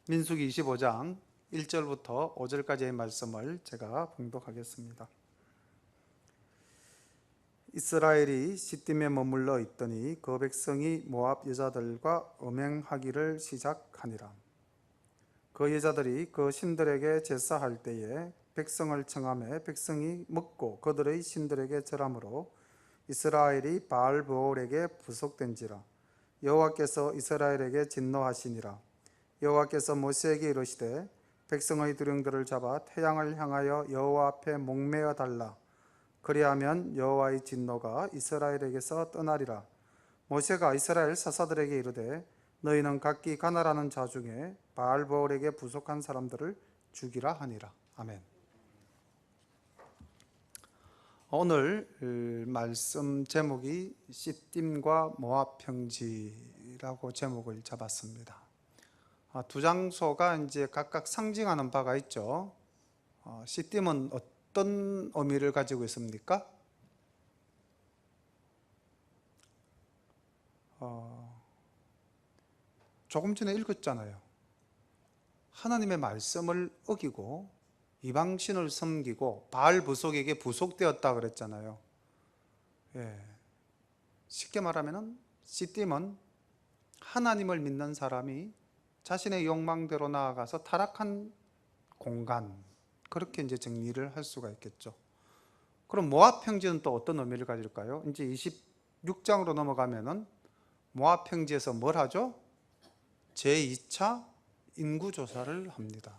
민수기 25장 1절부터 5절까지의 말씀을 제가 봉독하겠습니다. 이스라엘이 시딤에 머물러 있더니 그 백성이 모압 여자들과 음행하기를 시작하니라. 그 여자들이 그 신들에게 제사할 때에 백성을 청하매 백성이 먹고 그들의 신들에게 절하므로 이스라엘이 바알브올에게 부속된지라. 여호와께서 이스라엘에게 진노하시니라. 여호와께서 모세에게 이르시되 백성의 두령들을 잡아 태양을 향하여 여호와 앞에 목매어 달라. 그리하면 여호와의 진노가 이스라엘에게서 떠나리라. 모세가 이스라엘 사사들에게 이르되 너희는 각기 가나라는 자 중에 바알브올에게 부속한 사람들을 죽이라 하니라. 아멘. 오늘 말씀 제목이 시딤과 모압 평지라고 제목을 잡았습니다. 두 장소가 이제 각각 상징하는 바가 있죠. 시딤은 어떤 의미를 가지고 있습니까? 조금 전에 읽었잖아요. 하나님의 말씀을 어기고 이방신을 섬기고 바알 부속에게 부속되었다 그랬잖아요. 쉽게 말하면 시딤은 하나님을 믿는 사람이 자신의 욕망대로 나아가서 타락한 공간, 그렇게 이제 정리를 할 수가 있겠죠. 그럼 모압 평지는 또 어떤 의미를 가질까요? 이제 26장으로 넘어가면은 모압 평지에서 뭘 하죠? 제2차 인구조사를 합니다.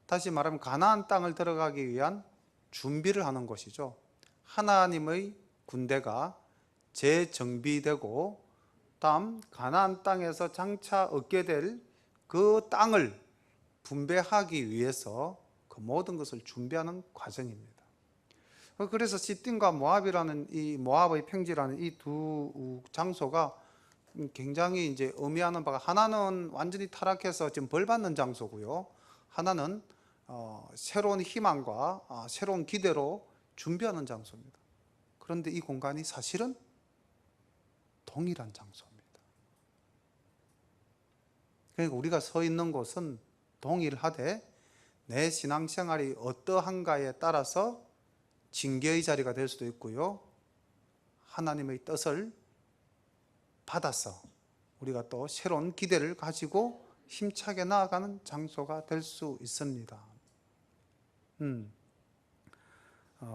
다시 말하면 가나안 땅을 들어가기 위한 준비를 하는 것이죠. 하나님의 군대가 재정비되고 다음 가나안 땅에서 장차 얻게 될 그 땅을 분배하기 위해서 그 모든 것을 준비하는 과정입니다. 그래서 시딤과 모압이라는 이 모압의 평지라는 이 두 장소가 굉장히 이제 의미하는 바가, 하나는 완전히 타락해서 지금 벌 받는 장소고요. 하나는 새로운 희망과 새로운 기대로 준비하는 장소입니다. 그런데 이 공간이 사실은 동일한 장소입니다. 그러니까 우리가 서 있는 곳은 동일하되 내 신앙생활이 어떠한가에 따라서 징계의 자리가 될 수도 있고요, 하나님의 뜻을 받아서 우리가 또 새로운 기대를 가지고 힘차게 나아가는 장소가 될 수 있습니다.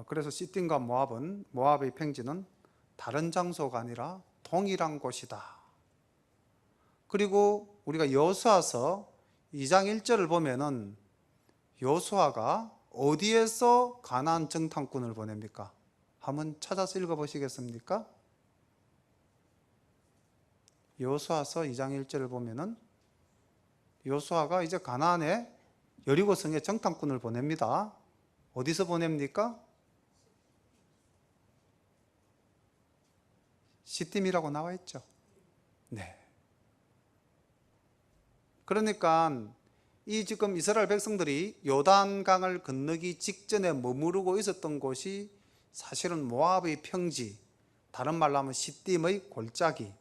그래서 시딤과 모압의 평지는 다른 장소가 아니라 동일한 곳이다. 그리고 우리가 여호수아서 2장 1절을 보면은 여호수아가 어디에서 가나안 정탐꾼을 보냅니까? 한번 찾아서 읽어보시겠습니까? 여호수아서 2장 1절을 보면은 여호수아가 이제 가나안에 여리고성에 정탐꾼을 보냅니다. 어디서 보냅니까? 시딤이라고 나와 있죠. 네. 그러니까 이 지금 이스라엘 백성들이 요단강을 건너기 직전에 머무르고 있었던 곳이 사실은 모압의 평지, 다른 말로 하면 시딤의 골짜기.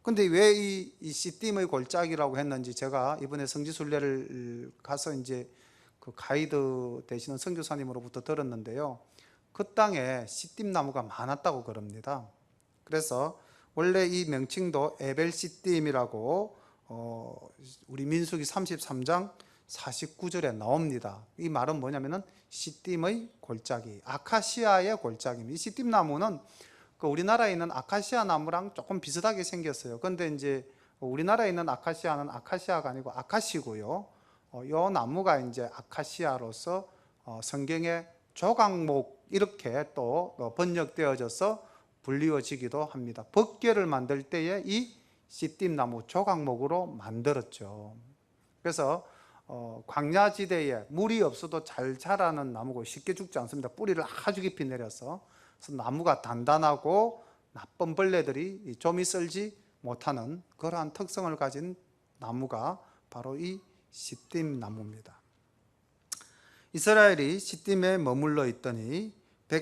근데 왜 이 시딤의 골짜기라고 했는지 제가 이번에 성지순례를 가서 이제 그 가이드 되시는 선교사님으로부터 들었는데요. 그 땅에 시딤 나무가 많았다고 그럽니다. 그래서 원래 이 명칭도 에벨 시딤이라고 우리 민수기 33장 49절에 나옵니다. 이 말은 뭐냐면은 시딤의 골짜기, 아카시아의 골짜기입니다. 이 시딤 나무는 우리나라에 있는 아카시아 나무랑 조금 비슷하게 생겼어요. 그런데 이제 우리나라에 있는 아카시아는 아카시아가 아니고 아카시고요. 이 나무가 이제 아카시아로서 성경의 조각목 이렇게 또 번역되어져서 불리워지기도 합니다. 법궤를 만들 때에 이 시딤 나무 조각목으로 만들었죠. 그래서 광야지대에 물이 없어도 잘 자라는 나무고 쉽게 죽지 않습니다. 뿌리를 아주 깊이 내려서. 그래서 나무가 단단하고 나쁜 벌레들이 좀이 쓸지 못하는 그러한 특성을 가진 나무가 바로 이 시딤 나무입니다. 이스라엘이 시딤에 머물러 있더니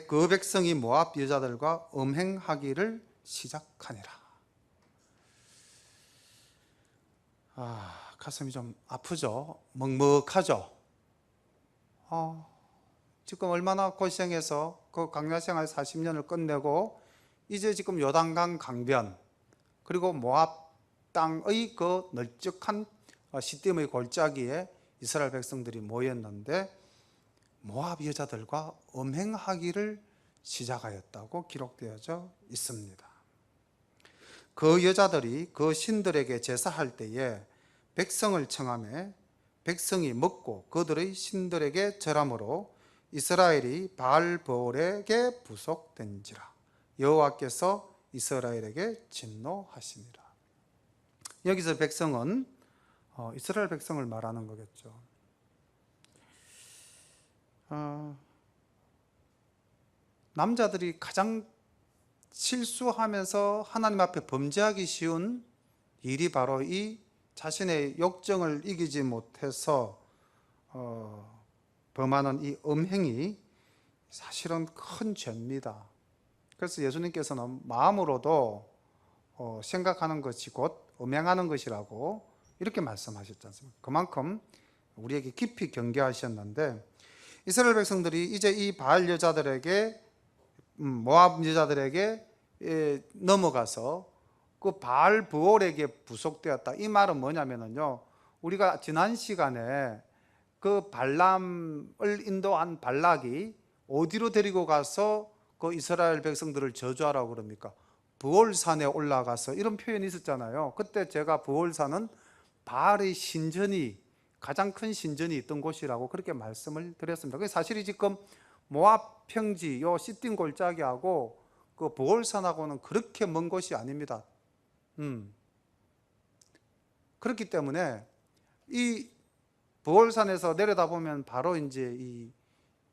그 백성이 모압 여자들과 음행하기를 시작하니라. 가슴이 좀 아프죠. 먹먹하죠. 지금 얼마나 고생해서 그 광야생활 40년을 끝내고 이제 지금 요단강 강변 그리고 모압 땅의 그 널쩍한 시딤의 골짜기에 이스라엘 백성들이 모였는데 모압 여자들과 음행하기를 시작하였다고 기록되어져 있습니다. 그 여자들이 그 신들에게 제사할 때에 백성을 청하매 백성이 먹고 그들의 신들에게 절함으로 이스라엘이 바알브올에게 부속된지라. 여호와께서 이스라엘에게 진노하시니라. 여기서 백성은 이스라엘 백성을 말하는 거겠죠. 남자들이 가장 실수하면서 하나님 앞에 범죄하기 쉬운 일이 바로 이 자신의 욕정을 이기지 못해서 범하는 이 음행이 사실은 큰 죄입니다. 그래서 예수님께서는 마음으로도 생각하는 것이 곧 음행하는 것이라고 이렇게 말씀하셨지 않습니까? 그만큼 우리에게 깊이 경계하셨는데 이스라엘 백성들이 이제 이 바알 여자들에게 모압 여자들에게 넘어가서 그 바알브올에게 부속되었다. 이 말은 뭐냐면요, 우리가 지난 시간에 그 발람을 인도한 발락이 어디로 데리고 가서 그 이스라엘 백성들을 저주하라고 그럽니까? 브올산에 올라가서, 이런 표현이 있었잖아요. 그때 제가 브올산은 바알의 신전이, 가장 큰 신전이 있던 곳이라고 그렇게 말씀을 드렸습니다. 그게 사실이 지금 모압 평지 요 시딤 골짜기하고 그 브올산하고는 그렇게 먼 곳이 아닙니다. 그렇기 때문에 이 브올산에서 내려다보면 바로 이제 이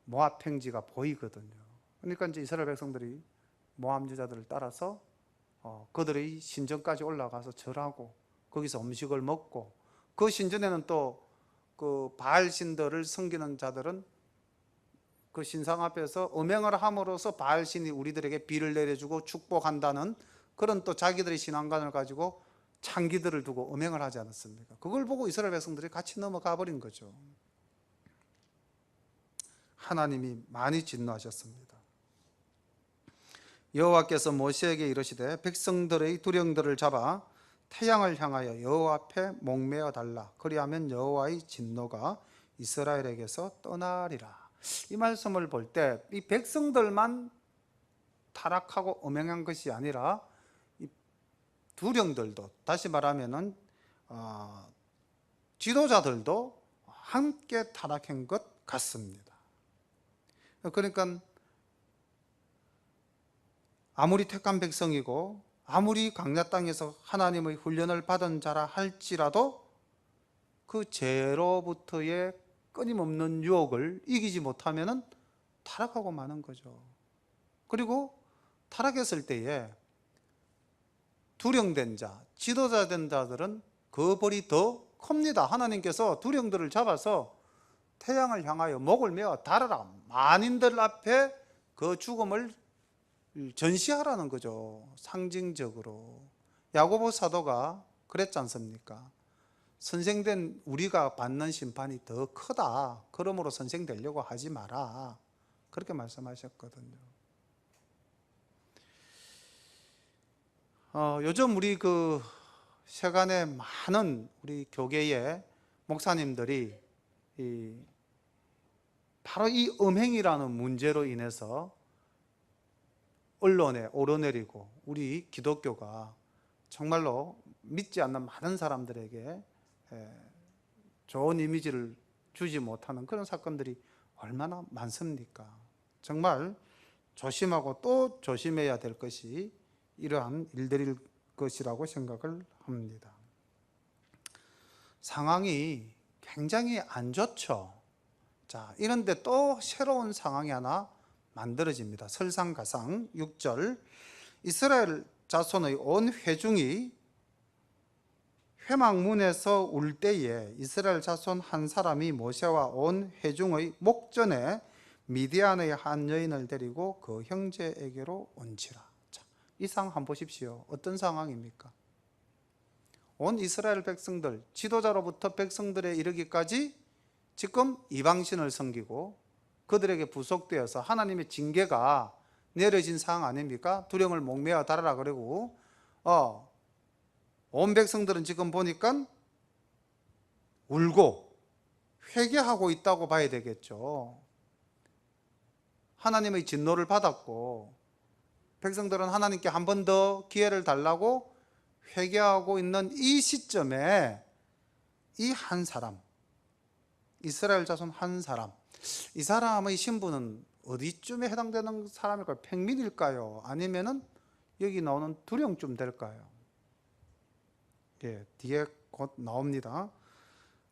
모압 평지가 보이거든요. 그러니까 이제 이스라엘 백성들이 모압 여자들을 따라서 그들의 신전까지 올라가서 절하고 거기서 음식을 먹고, 그 신전에는 또 그 바알 신들을 섬기는 자들은 그 신상 앞에서 음행을 함으로써 바알 신이 우리들에게 비를 내려주고 축복한다는 그런 또 자기들의 신앙관을 가지고 창기들을 두고 음행을 하지 않았습니까? 그걸 보고 이스라엘 백성들이 같이 넘어가 버린 거죠. 하나님이 많이 진노하셨습니다. 여호와께서 모세에게 이르시되 백성들의 두령들을 잡아 태양을 향하여 여호와 앞에 목매어 달라. 그리하면 여호와의 진노가 이스라엘에게서 떠나리라. 이 말씀을 볼 때 이 백성들만 타락하고 음행한 것이 아니라 이 두령들도, 다시 말하면은 지도자들도 함께 타락한 것 같습니다. 그러니까 아무리 택한 백성이고 아무리 광야 땅에서 하나님의 훈련을 받은 자라 할지라도 그 죄로부터의 끊임없는 유혹을 이기지 못하면 타락하고 마는 거죠. 그리고 타락했을 때에 두령된 자, 지도자 된 자들은 그 벌이 더 큽니다. 하나님께서 두령들을 잡아서 태양을 향하여 목을 메어 달아라. 만인들 앞에 그 죽음을 전시하라는 거죠. 상징적으로. 야고보 사도가 그랬지 않습니까? 선생된 우리가 받는 심판이 더 크다. 그러므로 선생되려고 하지 마라. 그렇게 말씀하셨거든요. 요즘 우리 그 세간에 많은 우리 교계의 목사님들이 바로 이 음행이라는 문제로 인해서 언론에 오르내리고 우리 기독교가 정말로 믿지 않는 많은 사람들에게 좋은 이미지를 주지 못하는 그런 사건들이 얼마나 많습니까? 정말 조심하고 또 조심해야 될 것이 이러한 일들일 것이라고 생각을 합니다. 상황이 굉장히 안 좋죠. 자, 이런데 또 새로운 상황이 하나 만들어집니다. 설상가상 6절, 이스라엘 자손의 온 회중이 회막문에서 울 때에 이스라엘 자손 한 사람이 모세와 온 회중의 목전에 미디안의 한 여인을 데리고 그 형제에게로 온지라. 자, 이 상황 한번 보십시오. 어떤 상황입니까? 온 이스라엘 백성들, 지도자로부터 백성들에 이르기까지 지금 이방신을 섬기고 그들에게 부속되어서 하나님의 징계가 내려진 상황 아닙니까? 두령을 목매어 달아라 그러고 온 백성들은 지금 보니까 울고 회개하고 있다고 봐야 되겠죠. 하나님의 진노를 받았고 백성들은 하나님께 한 번 더 기회를 달라고 회개하고 있는 이 시점에 이 한 사람, 이스라엘 자손 한 사람, 이 사람의 신분은 어디쯤에 해당되는 사람일까요? 평민일까요? 아니면은 여기 나오는 두령쯤 될까요? 예, 뒤에 곧 나옵니다.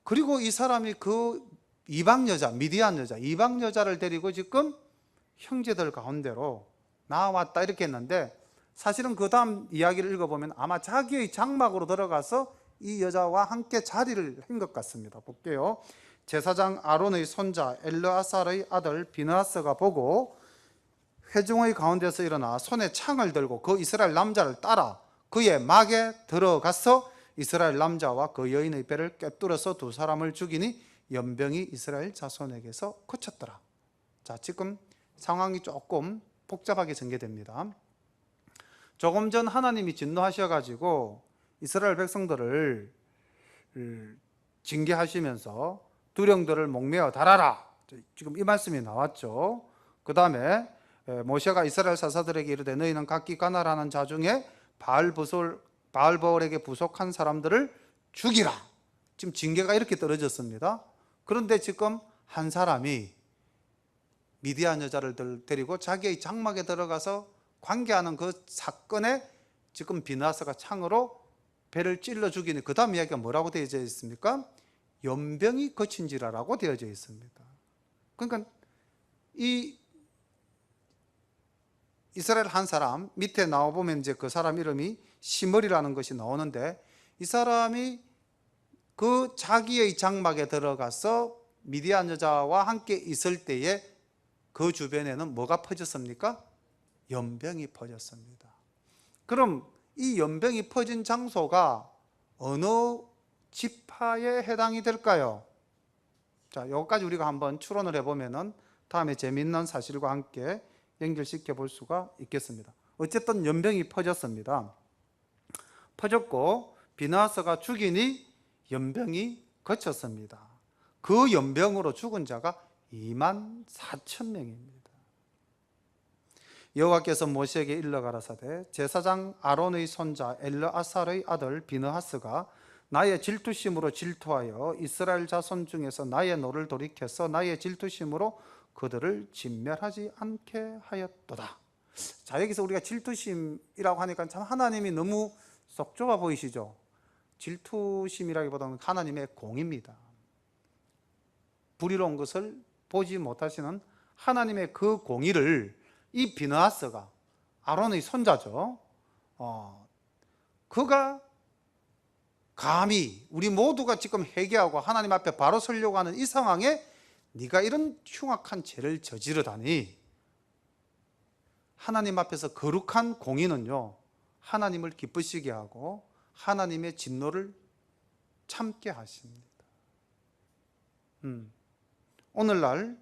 그리고 이 사람이 그 이방 여자, 미디안 여자, 이방 여자를 데리고 지금 형제들 가운데로 나왔다 이렇게 했는데, 사실은 그 다음 이야기를 읽어보면 아마 자기의 장막으로 들어가서 이 여자와 함께 자리를 한 것 같습니다. 볼게요. 제사장 아론의 손자 엘르아살의 아들 비느하스가 보고 회중의 가운데서 일어나 손에 창을 들고 그 이스라엘 남자를 따라 그의 막에 들어가서 이스라엘 남자와 그 여인의 배를 꿰뚫어서 두 사람을 죽이니 연병이 이스라엘 자손에게서 그쳤더라. 자, 지금 상황이 조금 복잡하게 전개됩니다. 조금 전 하나님이 진노하셔가지고 이스라엘 백성들을 징계하시면서 두령들을 목매어 달아라, 지금 이 말씀이 나왔죠. 그 다음에 모세가 이스라엘 사사들에게 이르되 너희는 각기 가나라는 자 중에 바알버올에게 부속한 사람들을 죽이라. 지금 징계가 이렇게 떨어졌습니다. 그런데 지금 한 사람이 미디안 여자를 데리고 자기의 장막에 들어가서 관계하는 그 사건에 지금 비느하스가 창으로 배를 찔러 죽이니 그 다음 이야기가 뭐라고 되어져 있습니까? 연병이 거친지라라고 되어져 있습니다. 그러니까 이 이스라엘 한 사람 밑에 나와보면 이제 그 사람 이름이 시므리라는 것이 나오는데, 이 사람이 그 자기의 장막에 들어가서 미디안 여자와 함께 있을 때에 그 주변에는 뭐가 퍼졌습니까? 연병이 퍼졌습니다. 그럼 이 연병이 퍼진 장소가 어느 지파에 해당이 될까요? 자, 여기까지 우리가 한번 추론을 해보면은 다음에 재미있는 사실과 함께 연결시켜 볼 수가 있겠습니다. 어쨌든 연병이 퍼졌습니다. 퍼졌고 비느하스가 죽이니 연병이 거쳤습니다. 그 연병으로 죽은 자가 24,000명입니다. 여호와께서 모세에게 일러 가라사대 제사장 아론의 손자 엘르아살의 아들 비느하스가 나의 질투심으로 질투하여 이스라엘 자손 중에서 나의 노를 돌이켜서 나의 질투심으로 그들을 진멸하지 않게 하였도다. 자, 여기서 우리가 질투심이라고 하니까 참 하나님이 너무 쏙 좁아 보이시죠? 질투심이라기보다는 하나님의 공입니다. 불의로운 것을 보지 못하시는 하나님의 그 공의를 이 비느하스가, 아론의 손자죠, 그가 감히 우리 모두가 지금 회개하고 하나님 앞에 바로 서려고 하는 이 상황에 네가 이런 흉악한 죄를 저지르다니. 하나님 앞에서 거룩한 공의는요, 하나님을 기쁘시게 하고 하나님의 진노를 참게 하십니다. 오늘날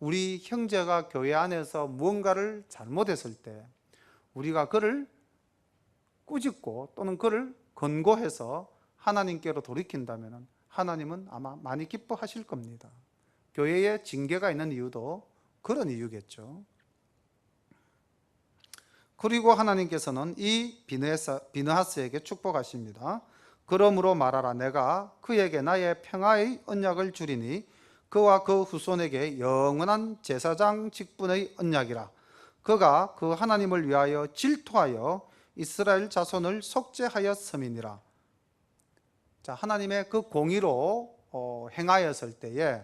우리 형제가 교회 안에서 무언가를 잘못했을 때 우리가 그를 꾸짖고 또는 그를 권고해서 하나님께로 돌이킨다면 하나님은 아마 많이 기뻐하실 겁니다. 교회에 징계가 있는 이유도 그런 이유겠죠. 그리고 하나님께서는 이 비느하스에게 축복하십니다. 그러므로 말하라. 내가 그에게 나의 평화의 언약을 주리니 그와 그 후손에게 영원한 제사장 직분의 언약이라. 그가 그 하나님을 위하여 질투하여 이스라엘 자손을 속죄하였음이니라. 자, 하나님의 그 공의로 행하였을 때에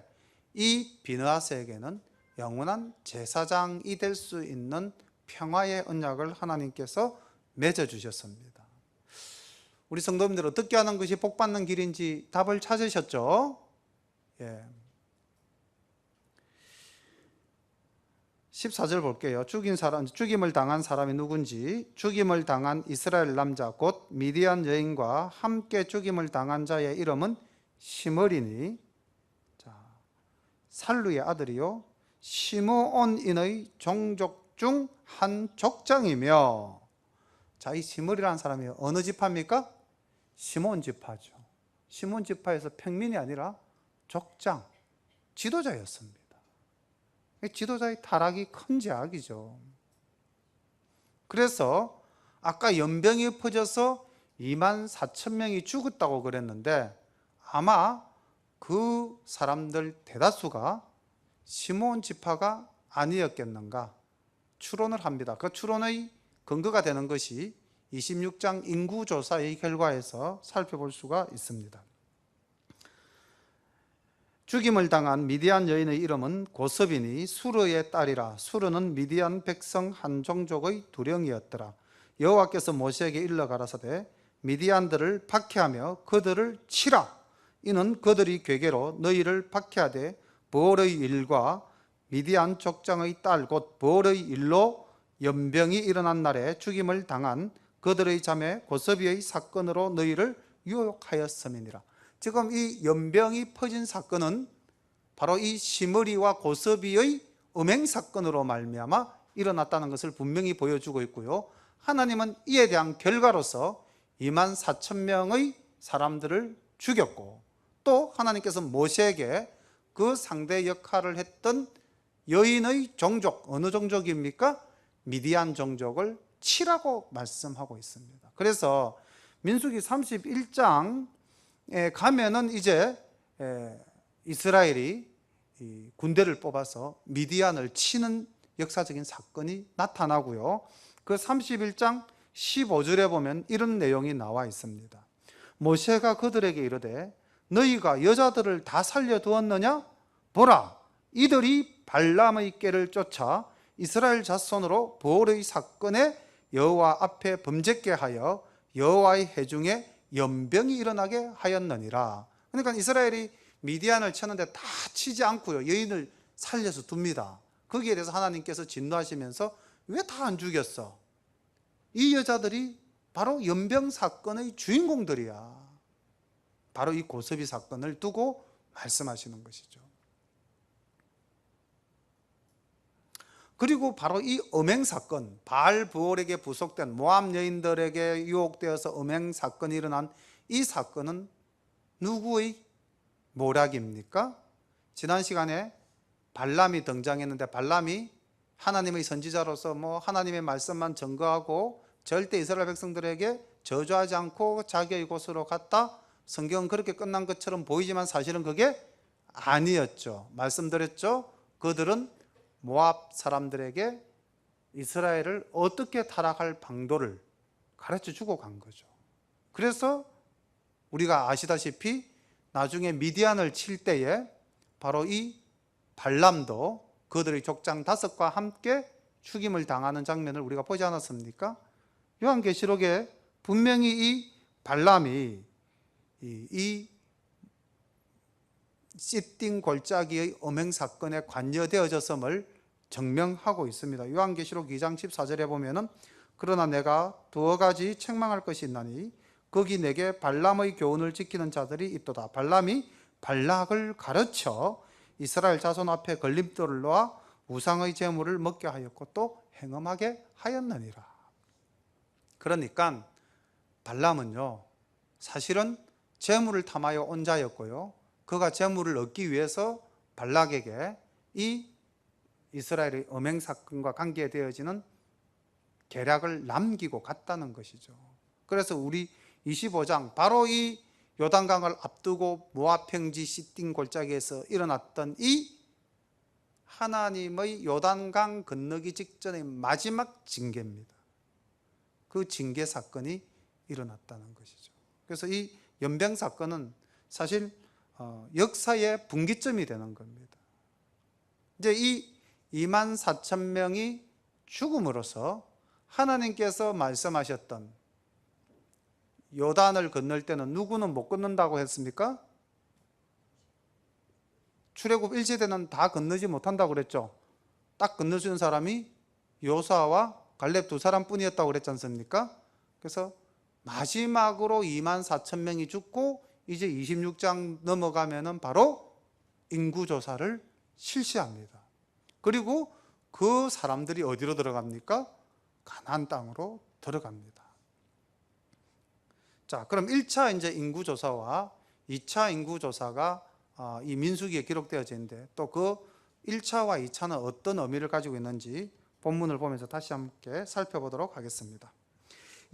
이 비느하스에게는 영원한 제사장이 될 수 있는 평화의 언약을 하나님께서 맺어주셨습니다. 우리 성도님들, 어떻게 하는 것이 복받는 길인지 답을 찾으셨죠? 예. 14절 볼게요. 죽임을 당한 사람이 누군지. 죽임을 당한 이스라엘 남자 곧 미디안 여인과 함께 죽임을 당한 자의 이름은 시므리니, 자, 살루의 아들이요 시므온인의 종족 중 한 족장이며. 자, 이 시므리라는 사람이 어느 지파입니까? 시몬 지파죠. 시몬 지파에서 평민이 아니라 족장, 지도자였습니다. 지도자의 타락이 큰 죄악이죠. 그래서 아까 연병이 퍼져서 2만 4천 명이 죽었다고 그랬는데 아마 그 사람들 대다수가 시몬 지파가 아니었겠는가 추론을 합니다. 그 추론의 근거가 되는 것이 26장 인구조사의 결과에서 살펴볼 수가 있습니다. 죽임을 당한 미디안 여인의 이름은 고섭이니 수르의 딸이라. 수르는 미디안 백성 한 종족의 두령이었더라. 여호와께서 모세에게 일러 가라사대 미디안들을 박해하며 그들을 치라. 이는 그들이 괴계로 너희를 박해하되 벌의 일과 미디안 족장의 딸 곧 벌의 일로 연병이 일어난 날에 죽임을 당한 그들의 자매 고섭이의 사건으로 너희를 유혹하였음이니라. 지금 이 연병이 퍼진 사건은 바로 이 시므리와 고섭이의 음행 사건으로 말미암아 일어났다는 것을 분명히 보여주고 있고요. 하나님은 이에 대한 결과로서 2만 4천 명의 사람들을 죽였고, 또 하나님께서 모세에게 그 상대 역할을 했던 여인의 종족, 어느 종족입니까? 미디안 종족을 치라고 말씀하고 있습니다. 그래서 민수기 31장에 가면은 이제 이스라엘이 군대를 뽑아서 미디안을 치는 역사적인 사건이 나타나고요. 그 31장 15절에 보면 이런 내용이 나와 있습니다. 모세가 그들에게 이르되 너희가 여자들을 다 살려두었느냐? 보라, 이들이 발람의 꾀를 쫓아 이스라엘 자손으로 벌의 사건에 여호와 앞에 범죄케 하여 여호와의 회중에 연병이 일어나게 하였느니라. 그러니까 이스라엘이 미디안을 쳤는데 다 치지 않고요, 여인을 살려서 둡니다. 거기에 대해서 하나님께서 진노하시면서 왜 다 안 죽였어? 이 여자들이 바로 연병 사건의 주인공들이야. 바로 이 고섭이 사건을 두고 말씀하시는 것이죠. 그리고 바로 이 음행 사건, 바알 부올에게 부속된 모압 여인들에게 유혹되어서 음행 사건이 일어난 이 사건은 누구의 모략입니까? 지난 시간에 발람이 등장했는데, 발람이 하나님의 선지자로서 하나님의 말씀만 증거하고 절대 이스라엘 백성들에게 저주하지 않고 자기의 곳으로 갔다. 성경은 그렇게 끝난 것처럼 보이지만 사실은 그게 아니었죠. 말씀드렸죠. 그들은 모압 사람들에게 이스라엘을 어떻게 타락할 방도를 가르쳐 주고 간 거죠. 그래서 우리가 아시다시피 나중에 미디안을 칠 때에 바로 이 발람도 그들의 족장 5과 함께 죽임을 당하는 장면을 우리가 보지 않았습니까? 요한계시록에 분명히 이 발람이 이 시띵 골짜기의 음행 사건에 관여되어졌음을 증명하고 있습니다. 요한계시록 2장 14절에 보면은 그러나 내가 2가지 책망할 것이 있나니 거기 내게 발람의 교훈을 지키는 자들이 있도다. 발람이 발락을 가르쳐 이스라엘 자손 앞에 걸림돌을 놓아 우상의 제물을 먹게 하였고 또 행음하게 하였느니라. 그러니까 발람은요, 사실은 제물을 탐하여 온 자였고요, 그가 제물을 얻기 위해서 발락에게 이 이스라엘의 음행 사건과 관계되어지는 계략을 남기고 갔다는 것이죠. 그래서 우리 25장, 바로 이 요단강을 앞두고 모압 평지 시띵 골짜기에서 일어났던 이 하나님의 요단강 건너기 직전의 마지막 징계입니다. 그 징계 사건이 일어났다는 것이죠. 그래서 이 연병 사건은 사실 역사의 분기점이 되는 겁니다. 이제 이 2만 4천 명이 죽음으로써 하나님께서 말씀하셨던 요단을 건널 때는 누구는 못 건넌다고 했습니까? 출애굽 1세대는 다 건너지 못한다고 그랬죠. 딱 건널 수 있는 사람이 요수아와 갈렙 두 사람뿐이었다고 그랬지 않습니까? 그래서 마지막으로 24,000명이 죽고 이제 26장 넘어가면은 바로 인구조사를 실시합니다. 그리고 그 사람들이 어디로 들어갑니까? 가나안 땅으로 들어갑니다. 자, 그럼 1차 이제 인구조사와 2차 인구조사가 이 민수기에 기록되어져 있는데 또 그 1차와 2차는 어떤 의미를 가지고 있는지 본문을 보면서 다시 함께 살펴보도록 하겠습니다.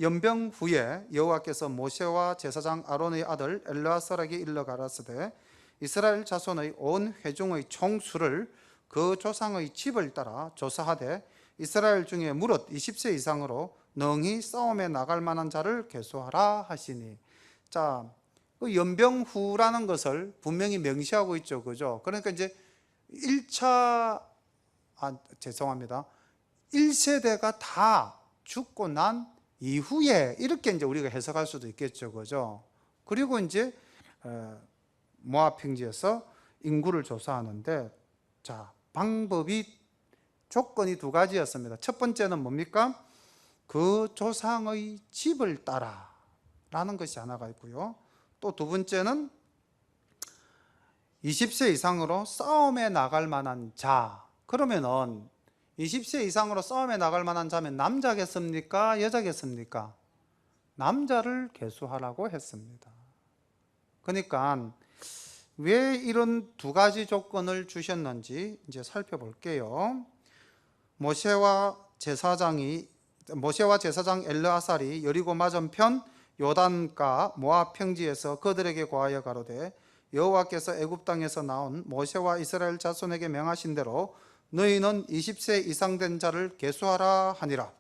연병 후에 여호와께서 모세와 제사장 아론의 아들 엘르아살에게 일러 가라사대 이스라엘 자손의 온 회중의 총수를 그 조상의 집을 따라 조사하되 이스라엘 중에 무릇 20세 이상으로 능히 싸움에 나갈 만한 자를 계수하라 하시니. 자, 그 연병 후라는 것을 분명히 명시하고 있죠. 그죠? 그러니까 이제 1차, 죄송합니다. 1세대가 다 죽고 난 이후에 이렇게 이제 우리가 해석할 수도 있겠죠. 그죠? 그리고 이제 모압 평지에서 인구를 조사하는데, 자, 조건이 두 가지였습니다. 첫 번째는 뭡니까? 그 조상의 집을 따라 라는 것이 하나가 있고요. 또 두 번째는 20세 이상으로 싸움에 나갈 만한 자. 그러면은 20세 이상으로 싸움에 나갈 만한 자면 남자겠습니까? 여자겠습니까? 남자를 계수하라고 했습니다. 그러니까 왜 이런 두 가지 조건을 주셨는지 이제 살펴볼게요. 모세와 제사장 엘르아살이 여리고 맞은편 요단가 모압 평지에서 그들에게 고하여 가로되 여호와께서 애굽 땅에서 나온 모세와 이스라엘 자손에게 명하신 대로 너희는 20세 이상 된 자를 계수하라 하니라.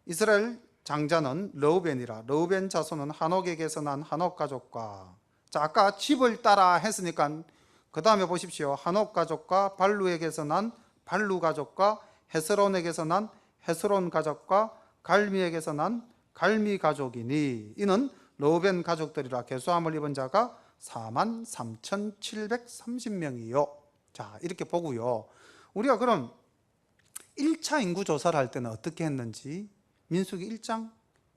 이스라엘 장자는 르우벤이라. 르우벤 자손은 한옥에게서 난 한옥 가족과, 자, 아까 집을 따라 했으니까 그 다음에 보십시오. 한옥 가족과 발루에게서 난 발루 가족과 헤스론에게서 난 헤스론 가족과 갈미에게서 난 갈미 가족이니 이는 르우벤 가족들이라. 계수함을 입은 자가 43,730명이요. 자, 이렇게 보고요. 우리가 그럼 1차 인구 조사를 할 때는 어떻게 했는지 민수기 1장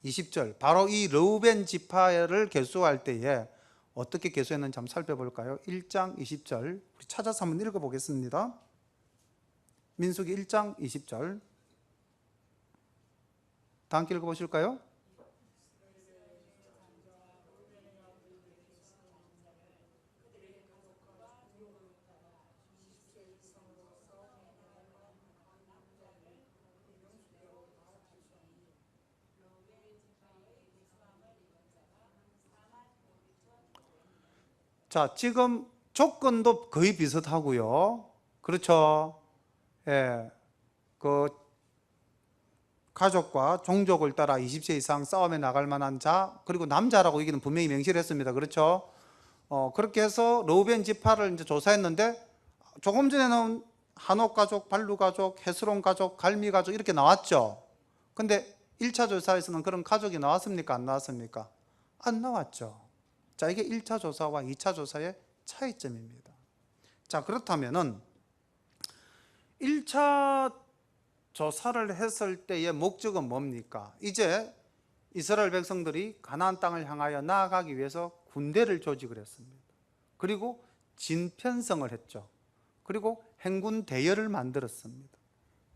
20절 바로 이 르우벤 지파를 계수할 때에 어떻게 계수했는지 한번 살펴볼까요? 1장 20절 우리 찾아서 한번 읽어보겠습니다. 민수기 1장 20절 다 함께 읽어보실까요? 자, 지금 조건도 거의 비슷하고요. 그렇죠? 예, 그 가족과 종족을 따라 20세 이상 싸움에 나갈 만한 자, 그리고 남자라고 여기는 분명히 명시를 했습니다. 그렇죠? 그렇게 해서 르우벤 지파를 이제 조사했는데 조금 전에는 한옥 가족, 발루 가족, 헤스론 가족, 갈미 가족 이렇게 나왔죠. 근데 1차 조사에서는 그런 가족이 나왔습니까? 안 나왔습니까? 안 나왔죠. 자, 이게 1차 조사와 2차 조사의 차이점입니다. 자, 그렇다면은 1차 조사를 했을 때의 목적은 뭡니까? 이제 이스라엘 백성들이 가나안 땅을 향하여 나아가기 위해서 군대를 조직을 했습니다. 그리고 진편성을 했죠. 그리고 행군 대열을 만들었습니다.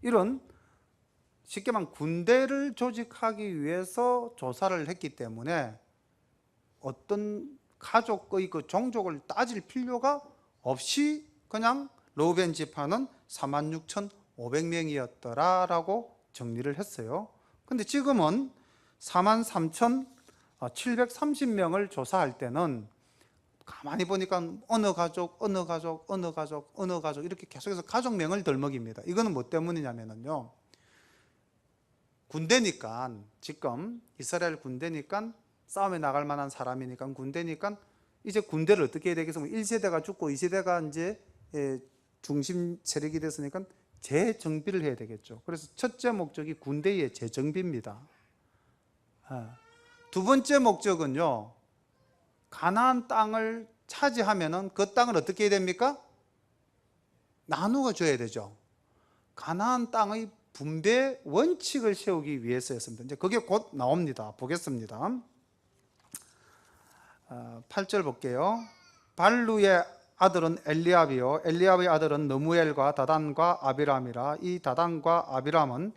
이런 쉽게 말하면 군대를 조직하기 위해서 조사를 했기 때문에 어떤 가족의 그 종족을 따질 필요가 없이 그냥 르우벤 지파는 46,500명이었더라라고 정리를 했어요. 근데 지금은 43,730명을 조사할 때는 가만히 보니까 어느 가족, 어느 가족, 어느 가족, 어느 가족 이렇게 계속해서 가족명을 덜먹입니다. 이거는 뭐 때문이냐면요. 군대니까 지금 이스라엘 군대니까 싸움에 나갈 만한 사람이니까 군대니까 이제 군대를 어떻게 해야 되겠습니까? 1세대가 죽고 2세대가 이제 중심 세력이 됐으니까 재정비를 해야 되겠죠. 그래서 첫째 목적이 군대의 재정비입니다. 두 번째 목적은요. 가나안 땅을 차지하면은 그 땅을 어떻게 해야 됩니까? 나누어 줘야 되죠. 가나안 땅의 분배 원칙을 세우기 위해서였습니다. 이제 그게 곧 나옵니다. 보겠습니다. 8절 볼게요. 발루의 아들은 엘리압이요 엘리압의 아들은 느무엘과 다단과 아비람이라. 이 다단과 아비람은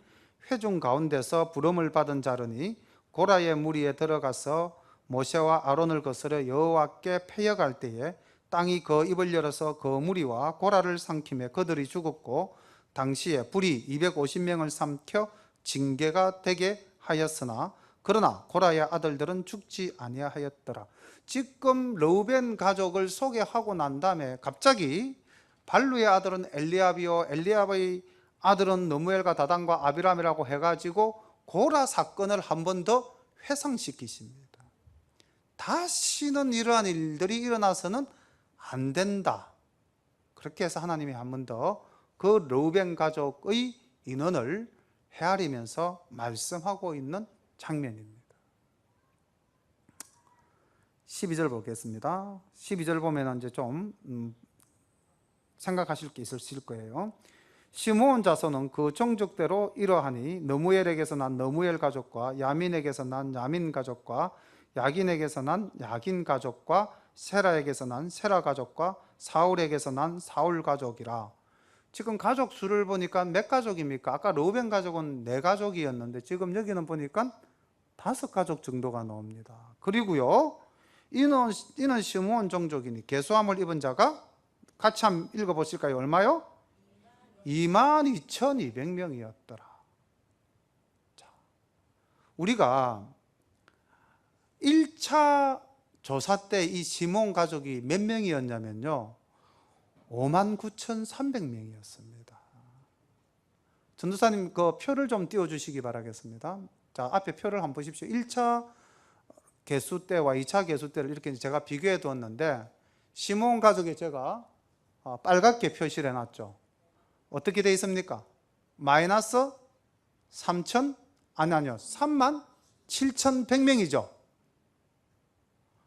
회중 가운데서 부름을 받은 자르니 고라의 무리에 들어가서 모세와 아론을 거스려 여호와께 패역할 때에 땅이 그 입을 열어서 그 무리와 고라를 삼키매 그들이 죽었고 당시에 불이 250명을 삼켜 징계가 되게 하였으나 그러나 고라의 아들들은 죽지 아니하였더라. 지금 르우벤 가족을 소개하고 난 다음에 갑자기 발루의 아들은 엘리압이요 엘리압의 아들은 느무엘과 다단과 아비람이라고 해가지고 고라 사건을 한 번 더 회상시키십니다. 다시는 이러한 일들이 일어나서는 안 된다. 그렇게 해서 하나님이 한 번 더 그 르우벤 가족의 인원을 헤아리면서 말씀하고 있는 장면입니다. 12절 보겠습니다. 12절 보면 이제 좀 생각하실 게 있으실 거예요. 시므온 자손은 그 종족대로 이러하니 느무엘에게서 난 느무엘 가족과 야민에게서 난 야민 가족과 야긴에게서 난 야긴 가족과 세라에게서 난 세라 가족과 사울에게서 난 사울 가족이라. 지금 가족 수를 보니까 몇 가족입니까? 아까 르우벤 가족은 4가족이었는데 지금 여기는 보니까 5가족 정도가 나옵니다. 그리고요 이는 시므온 종족이니 계수함을 입은 자가 같이 한번 읽어보실까요? 얼마요? 22,200명이었더라. 자, 우리가 1차 조사 때 이 시므온 가족이 몇 명이었냐면요 59,300명이었습니다. 전도사님 그 표를 좀 띄워주시기 바라겠습니다. 자, 앞에 표를 한번 보십시오. 1차 개수 때와 2차 개수 때를 이렇게 제가 비교해 두었는데 시므온 가족에 제가 빨갛게 표시를 해놨죠. 어떻게 되어 있습니까? 마이너스 37,100명이죠.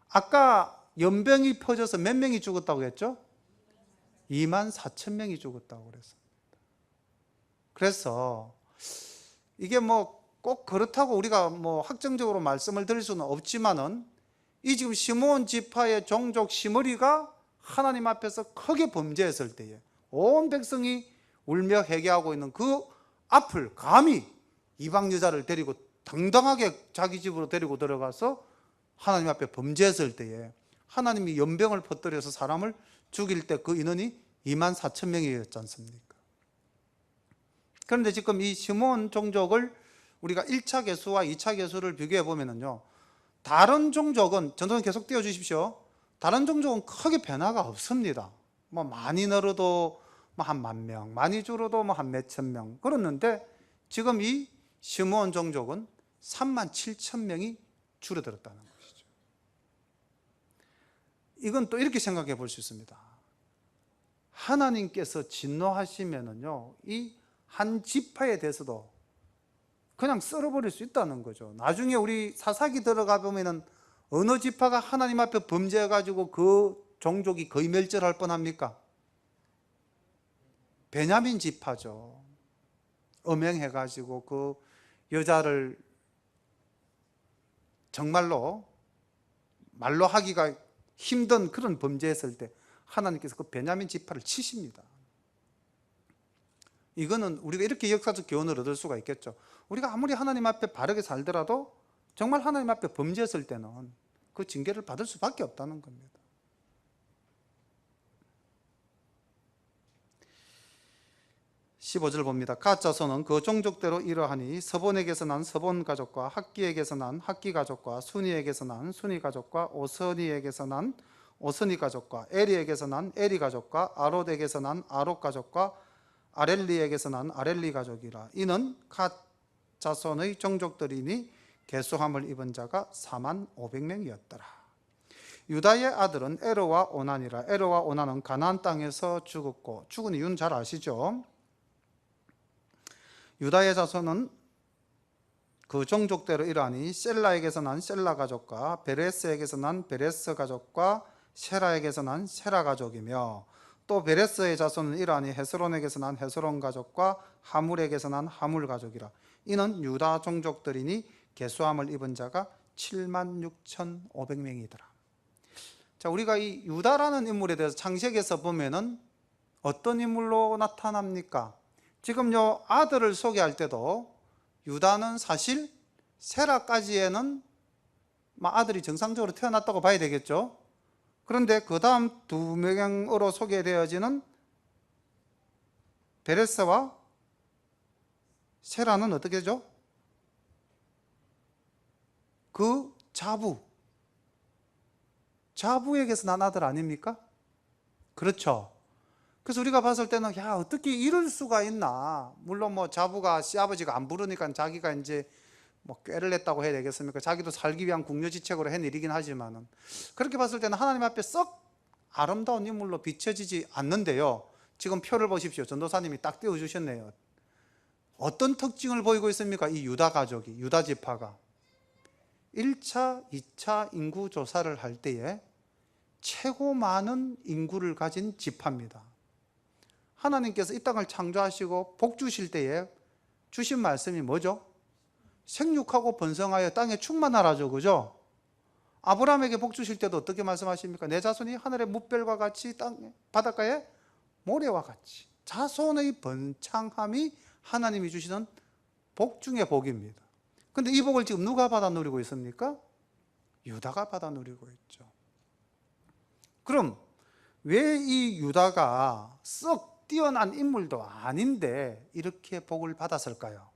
아까 연병이 퍼져서 몇 명이 죽었다고 했죠? 24,000명이 죽었다고 그랬습니다. 그래서 이게 뭐 꼭 그렇다고 우리가 뭐 확정적으로 말씀을 드릴 수는 없지만은 이 지금 시므온 지파의 종족 시므리가 하나님 앞에서 크게 범죄했을 때에 온 백성이 울며 회개하고 있는 그 앞을 감히 이방 여자를 데리고 당당하게 자기 집으로 데리고 들어가서 하나님 앞에 범죄했을 때에 하나님이 연병을 퍼뜨려서 사람을 죽일 때 그 인원이 24,000명이었지 않습니까? 그런데 지금 이 시므온 종족을 우리가 1차 개수와 2차 개수를 비교해 보면은요 다른 종족은 전도는 계속 띄워 주십시오. 다른 종족은 크게 변화가 없습니다. 뭐 많이 늘어도 뭐 한 10,000명, 많이 줄어도 뭐 한 몇천 명 그렇는데 지금 이 시므온 종족은 37,000명이 줄어들었다는 것이죠. 이건 또 이렇게 생각해 볼 수 있습니다. 하나님께서 진노하시면은요 이 한 지파에 대해서도 그냥 썰어버릴 수 있다는 거죠. 나중에 우리 사사기 들어가 보면은 어느 지파가 하나님 앞에 범죄해가지고 그 종족이 거의 멸절할 뻔합니까? 베냐민 지파죠. 음행해가지고 그 여자를 정말로 말로 하기가 힘든 그런 범죄했을 때 하나님께서 그 베냐민 지파를 치십니다. 이거는 우리가 이렇게 역사적 교훈을 얻을 수가 있겠죠. 우리가 아무리 하나님 앞에 바르게 살더라도 정말 하나님 앞에 범죄했을 때는 그 징계를 받을 수밖에 없다는 겁니다. 15절 봅니다. 갓 자손은 그 종족대로 이러하니 서본에게서 난 서본 가족과 학기에게서 난 학기 가족과 순이에게서 난 순이 가족과 오선이에게서 난 오선이 가족과 에리에게서 난 에리 가족과 아롯에게서 난 아롯 가족과 아렐리에게서 난 아렐리 가족이라. 이는 갓 자손의 종족들이니 계수함을 입은 자가 45,000명이었더라. 유다의 아들은 에로와 오난이라. 에로와 오난은 가나안 땅에서 죽었고, 죽은 이유는 잘 아시죠? 유다의 자손은 그 종족대로 이러하니 셀라에게서 난 셀라 가족과 베레스에게서 난 베레스 가족과 세라에게서 난 세라 가족이며 또 베레스의 자손은 이러하니 헤스론에게서 난 헤스론 가족과 하물에게서 난 하물 가족이라. 이는 유다 종족들이니 계수함을 입은 자가 76,500명이더라. 자, 우리가 이 유다라는 인물에 대해서 창세기에서 보면은 어떤 인물로 나타납니까? 지금 요 아들을 소개할 때도 유다는 사실 세라까지에는 아들이 정상적으로 태어났다고 봐야 되겠죠. 그런데 그 다음 두 명으로 소개되어지는 베레스와 세라는 어떻게 되죠? 그 자부에게서 난 아들 아닙니까? 그렇죠. 그래서 우리가 봤을 때는 야, 어떻게 이럴 수가 있나. 물론 뭐 자부가 시아버지가 안 부르니까 자기가 이제 뭐 꾀를 냈다고 해야 되겠습니까? 자기도 살기 위한 궁여지책으로 한 일이긴 하지만은, 그렇게 봤을 때는 하나님 앞에 썩 아름다운 인물로 비춰지지 않는데요. 지금 표를 보십시오. 전도사님이 딱 띄워주셨네요. 어떤 특징을 보이고 있습니까? 이 유다 가족이, 유다 지파가 1차, 2차 인구 조사를 할 때에 최고 많은 인구를 가진 지파입니다. 하나님께서 이 땅을 창조하시고 복 주실 때에 주신 말씀이 뭐죠? 생육하고 번성하여 땅에 충만하라죠. 그죠? 아브라함에게 복 주실 때도 어떻게 말씀하십니까? 내 자손이 하늘의 뭇별과 같이 땅 바닷가의 모래와 같이. 자손의 번창함이 하나님이 주시는 복 중의 복입니다. 근데 이 복을 지금 누가 받아 누리고 있습니까? 유다가 받아 누리고 있죠. 그럼 왜 이 유다가 썩 뛰어난 인물도 아닌데 이렇게 복을 받았을까요?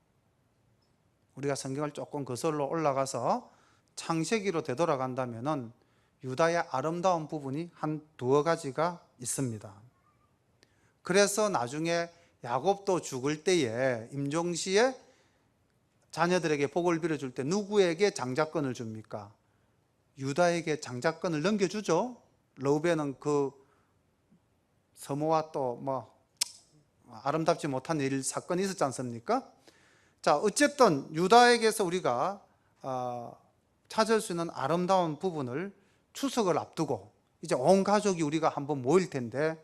우리가 성경을 조금 거슬러 올라가서 창세기로 되돌아간다면은 유다의 아름다운 부분이 한 두어 가지가 있습니다. 그래서 나중에 야곱도 죽을 때에 임종시에 자녀들에게 복을 빌어줄 때 누구에게 장자권을 줍니까? 유다에게 장자권을 넘겨주죠. 르우벤은 그 서모와 또 뭐 아름답지 못한 일 사건이 있었지 않습니까? 자, 어쨌든 유다에게서 우리가 찾을 수 있는 아름다운 부분을 추석을 앞두고 이제 온 가족이 우리가 한번 모일 텐데,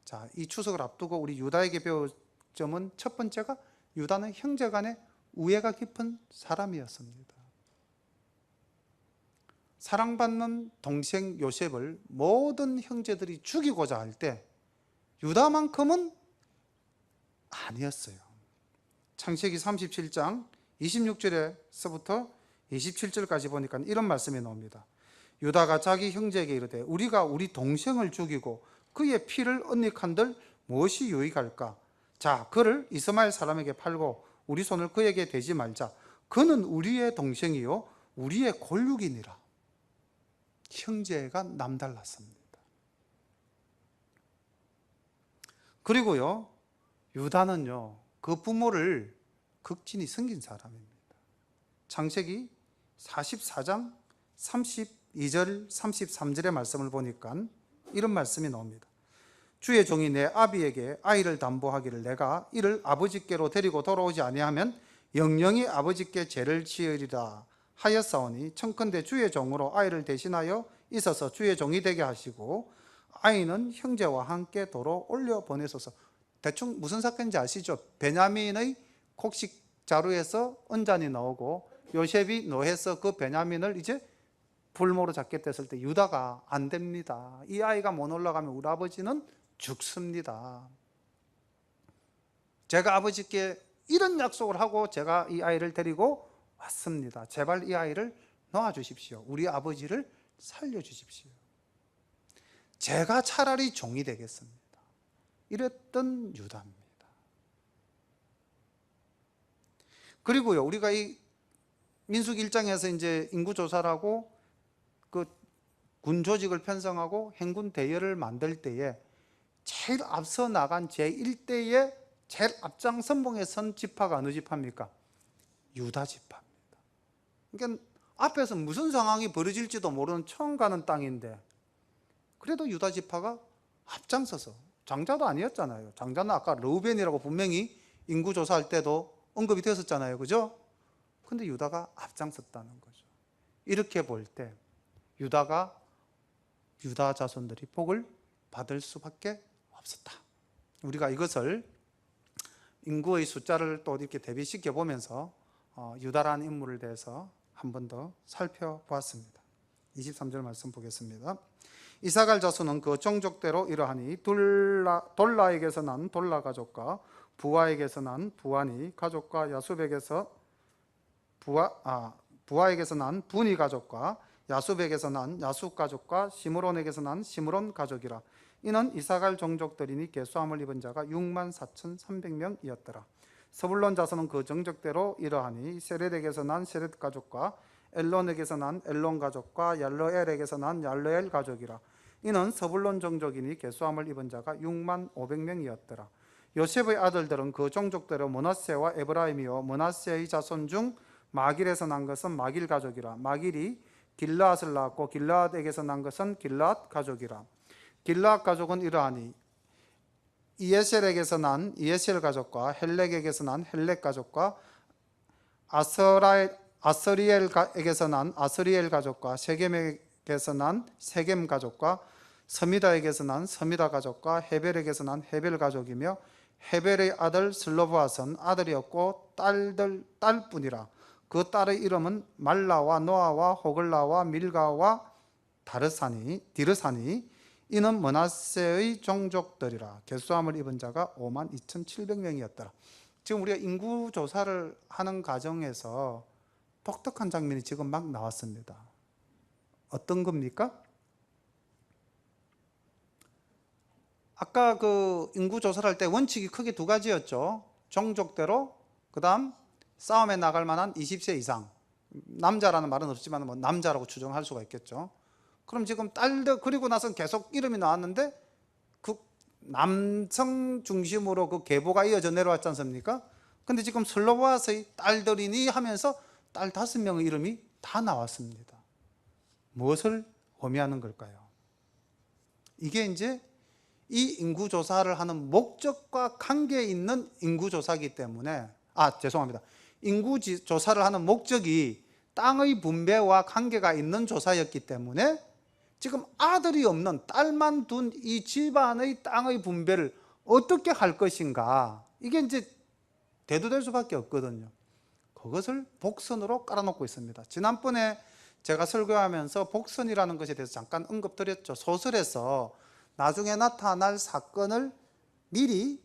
자, 이 추석을 앞두고 우리 유다에게 배울 점은 첫 번째가 유다는 형제 간의 우애가 깊은 사람이었습니다. 사랑받는 동생 요셉을 모든 형제들이 죽이고자 할 때 유다만큼은 아니었어요. 창세기 37장 26절에서부터 27절까지 보니까 이런 말씀이 나옵니다. 유다가 자기 형제에게 이르되 우리가 우리 동생을 죽이고 그의 피를 언닉한들 무엇이 유익할까? 자, 그를 이스마엘 사람에게 팔고 우리 손을 그에게 대지 말자. 그는 우리의 동생이요 우리의 골육이니라. 형제가 남달랐습니다. 그리고요, 유다는요 그 부모를 극진히 섬긴 사람입니다. 창세기 44장 32절 33절의 말씀을 보니까 이런 말씀이 나옵니다. 주의 종이 내 아비에게 아이를 담보하기를 내가 이를 아버지께로 데리고 돌아오지 아니하면 영영이 아버지께 죄를 지으리라 하였사오니 청컨대 주의 종으로 아이를 대신하여 있어서 주의 종이 되게 하시고 아이는 형제와 함께 도로 올려 보내소서. 대충 무슨 사건인지 아시죠? 베냐민의 곡식 자루에서 언잔이 나오고 요셉이 노해서 그 베냐민을 이제 불모로 잡게 됐을 때 유다가 안 됩니다. 이 아이가 못 올라가면 우리 아버지는 죽습니다. 제가 아버지께 이런 약속을 하고 제가 이 아이를 데리고 왔습니다. 제발 이 아이를 놓아주십시오. 우리 아버지를 살려주십시오. 제가 차라리 종이 되겠습니다. 이랬던 유다입니다. 그리고요, 우리가 이 민수기 1장에서 이제 인구조사라고 그 군 조직을 편성하고 행군 대열을 만들 때에 제일 앞서 나간 제1대의 제일 앞장 선봉에 선 지파가 어느 지파입니까? 유다 지파입니다. 그러니까 앞에서 무슨 상황이 벌어질지도 모르는 처음 가는 땅인데 그래도 유다 지파가 앞장서서, 장자도 아니었잖아요. 장자는 아까 르우벤이라고 분명히 인구조사할 때도 언급이 되었었잖아요. 그죠? 근데 유다가 앞장섰다는 거죠. 이렇게 볼 때 유다 자손들이 복을 받을 수밖에 없었다. 우리가 이것을 인구의 숫자를 또 이렇게 대비시켜 보면서 유다라는 인물에 대해서 한 번 더 살펴보았습니다. 23절 말씀 보겠습니다. 이사갈 자손은 그 종족대로 이러하니 돌라에게서 난 돌라 가족과 부하에게서 난 부하니 가족과 야수백에서 부하에게서 난 분이 가족과 야수백에서 난 야수 가족과 시므론에게서 난 시므론 가족이라. 이는 이사갈 종족들이니 계수함을 입은 자가 64,300명이었더라. 서불론 자손은 그 정적대로 이러하니 세렛에게서 난 세렛 가족과 엘론에게서 난 엘론 가족과 얄러엘에게서 난 얄러엘 가족이라. 이는 서불론 종족이니 계수함을 입은 자가 65,000명이었더라. 요셉의 아들들은 그 종족대로 므낫세와 에브라임이요 므낫세의 자손 중 마길에서 난 것은 마길 가족이라. 마길이 길라앗을 낳았고 길라앗에게서 난 것은 길라앗 가족이라. 길라앗 가족은 이러하니 이에셀에게서 난 이에셀 가족과 헬렉에게서 난 헬렉 가족과 아스리엘에게서 난 아스리엘 가족과 세겜에게서 난 세겜 가족과 서미다에게서 난 서미다 가족과 헤벨에게서 난 헤벨 가족이며 헤벨의 아들 슬로브앗은 아들이 없고 딸뿐이라. 그 딸의 이름은 말라와 노아와 호글라와 밀가와 디르사니. 이는 므낫세의 종족들이라. 계수함을 입은 자가 52,700명이었더라. 지금 우리가 인구 조사를 하는 과정에서 독특한 장면이 지금 막 나왔습니다. 어떤 겁니까? 아까 그 인구 조사를 할 때 원칙이 크게 두 가지였죠. 종족대로, 그 다음 싸움에 나갈 만한 20세 이상. 남자라는 말은 없지만 뭐 남자라고 추정할 수가 있겠죠. 그럼 지금 딸들, 그리고 나서 계속 이름이 나왔는데 그 남성 중심으로 그 계보가 이어져 내려왔지 않습니까? 근데 지금 슬로보아스의 딸들이니 하면서 딸 5명의 이름이 다 나왔습니다. 무엇을 의미하는 걸까요? 이게 이제 이 인구조사를 하는 목적과 관계 있는 인구조사이기 때문에, 죄송합니다. 인구조사를 하는 목적이 땅의 분배와 관계가 있는 조사였기 때문에 지금 아들이 없는 딸만 둔 이 집안의 땅의 분배를 어떻게 할 것인가, 이게 이제 대두될 수밖에 없거든요. 그것을 복선으로 깔아놓고 있습니다. 지난번에 제가 설교하면서 복선이라는 것에 대해서 잠깐 언급드렸죠. 소설에서 나중에 나타날 사건을 미리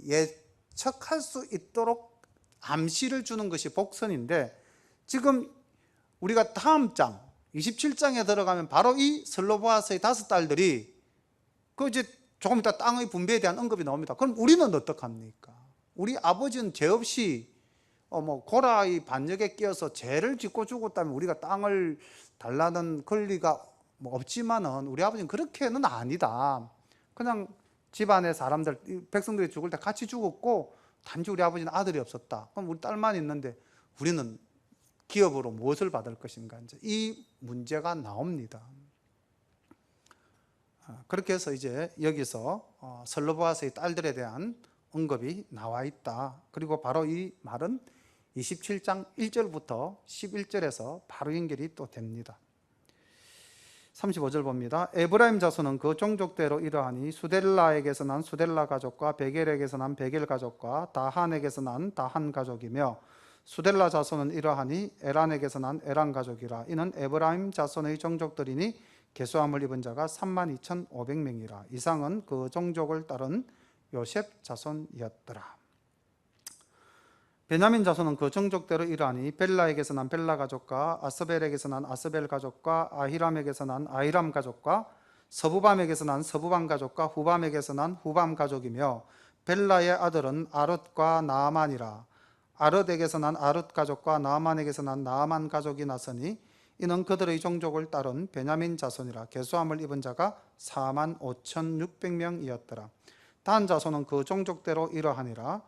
예측할 수 있도록 암시를 주는 것이 복선인데, 지금 우리가 다음 장 27장에 들어가면 바로 이 슬로보아스의 5딸들이 그 이제 조금 이따 땅의 분배에 대한 언급이 나옵니다. 그럼 우리는 어떡합니까? 우리 아버지는 죄 없이 고라의 반역에 끼어서 죄를 짓고 죽었다면 우리가 땅을 달라는 권리가 없지만은 우리 아버지는 그렇게는 아니다. 그냥 집안의 사람들, 백성들이 죽을 때 같이 죽었고 단지 우리 아버지는 아들이 없었다. 그럼 우리 딸만 있는데 우리는 기업으로 무엇을 받을 것인가, 이제 이 문제가 나옵니다. 그렇게 해서 이제 여기서 슬로보아스의 딸들에 대한 언급이 나와 있다. 그리고 바로 이 말은 27장 1절부터 11절에서 바로 연결이 또 됩니다. 35절 봅니다. 에브라임 자손은 그 종족대로 이러하니 수델라에게서 난 수델라 가족과 베겔에게서 난 베겔 가족과 다한에게서 난 다한 가족이며, 수델라 자손은 이러하니 에란에게서 난 에란 가족이라. 이는 에브라임 자손의 종족들이니 계수함을 입은 자가 32,500명이라. 이상은 그 종족을 따른 요셉 자손이었더라. 베냐민 자손은 그 종족대로 이러하니 벨라에게서 난 벨라 가족과 아스벨에게서 난 아스벨 가족과 아히람에게서 난 아히람 가족과 서부밤에게서 난 서부밤 가족과 후밤에게서 난 후밤 가족이며, 벨라의 아들은 아룻과 나아만이라. 아룻에게서 난 아룻 가족과 나아만에게서 난 나아만 가족이 나서니 이는 그들의 종족을 따른 베냐민 자손이라. 계수함을 입은 자가 45,600명이었더라. 단 자손은 그 종족대로 이러하니라.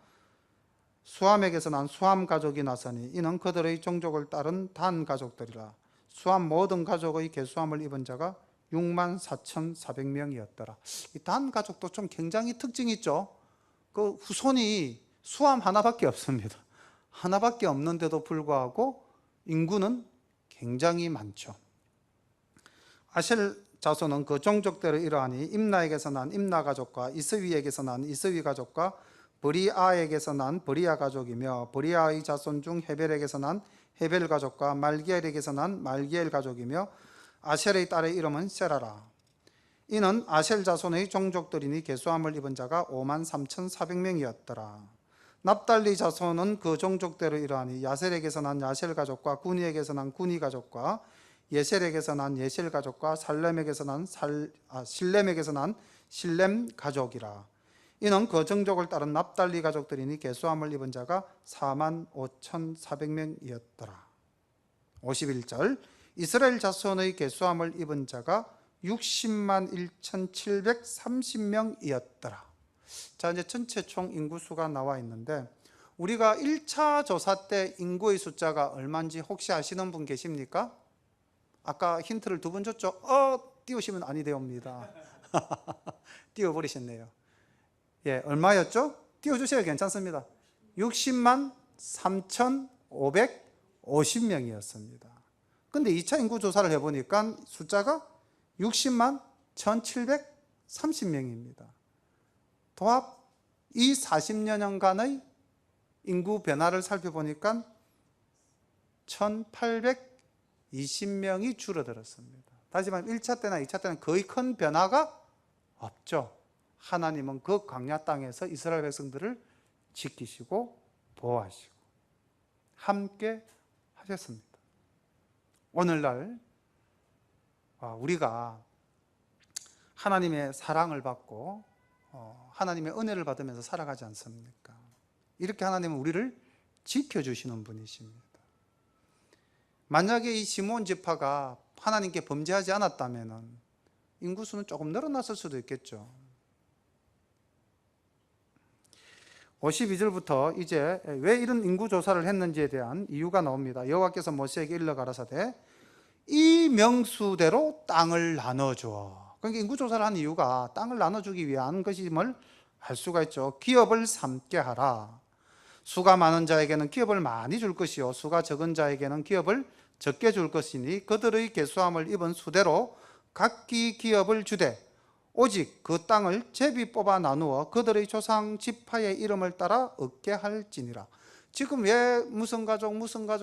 수함에게서 난 수함 가족이 나서니 이는 그들의 종족을 따른 단 가족들이라. 수함 모든 가족의 계수함을 입은 자가 64,400명이었더라. 이 단 가족도 좀 굉장히 특징이 있죠. 그 후손이 수함 하나밖에 없습니다. 하나밖에 없는데도 불구하고 인구는 굉장히 많죠. 아셀 자손은 그 종족대로 이러하니 임나에게서 난 임나 가족과 이스위에게서 난 이스위 가족과 브리아에게서 난 브리아 가족이며 브리아의 자손 중 헤벨에게서 난 헤벨 가족과 말기엘에게서 난 말기엘 가족이며 아셀의 딸의 이름은 세라라. 이는 아셀 자손의 종족들이니 계수함을 입은 자가 53,400명이었더라. 납달리 자손은 그 종족대로 이러하니 야셀에게서 난 야셀 가족과 구니에게서 난 구니 가족과 예셀에게서 난 예셀 가족과 살렘에게서 난 실렘에게서 난 실렘 가족이라. 이는 그 종족을 따른 납달리 가족들이니 계수함을 입은 자가 45,400명이었더라. 51절 이스라엘 자손의 계수함을 입은 자가 60만 1,730명이었더라. 자, 이제 전체 총 인구수가 나와 있는데 우리가 1차 조사 때 인구의 숫자가 얼마인지 혹시 아시는 분 계십니까? 아까 힌트를 2번 줬죠? 띄우시면 아니 되옵니다. 띄워버리셨네요. 예, 얼마였죠? 띄워주셔야 괜찮습니다. 60만 3,550명이었습니다. 근데 2차 인구 조사를 해보니까 숫자가 60만 1,730명입니다. 도합 이 40여 년간의 인구 변화를 살펴보니까 1,820명이 줄어들었습니다. 다시 말하면 1차 때나 2차 때는 거의 큰 변화가 없죠. 하나님은 그 광야 땅에서 이스라엘 백성들을 지키시고 보호하시고 함께 하셨습니다. 오늘날 우리가 하나님의 사랑을 받고 하나님의 은혜를 받으면서 살아가지 않습니까? 이렇게 하나님은 우리를 지켜주시는 분이십니다. 만약에 이 시므온 지파가 하나님께 범죄하지 않았다면 인구수는 조금 늘어났을 수도 있겠죠. 52절부터 이제 왜 이런 인구조사를 했는지에 대한 이유가 나옵니다. 여호와께서 모세에게 일러 가라사대 이 명수대로 땅을 나눠줘. 그러니까 인구조사를 한 이유가 땅을 나눠주기 위한 것임을 알 수가 있죠. 기업을 삼게 하라. 수가 많은 자에게는 기업을 많이 줄 것이요 수가 적은 자에게는 기업을 적게 줄 것이니 그들의 계수함을 입은 수대로 각기 기업을 주되 오직 그 땅을 제비 뽑아 나누어 그들의 조상 지파의 이름을 따라 얻게 할지니라. 지금 왜 무슨 가족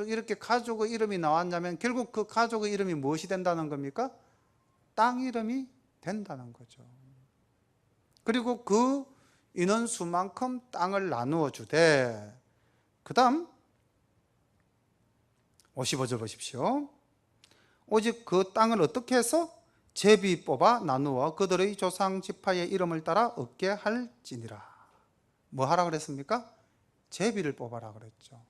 이렇게 가족의 이름이 나왔냐면 결국 그 가족의 이름이 무엇이 된다는 겁니까? 땅 이름이 된다는 거죠. 그리고 그 인원수만큼 땅을 나누어 주되 그 다음 55절 보십시오. 오직 그 땅을 어떻게 해서 제비 뽑아 나누어 그들의 조상 지파의 이름을 따라 얻게 할지니라. 뭐 하라 그랬습니까? 제비를 뽑아라 그랬죠.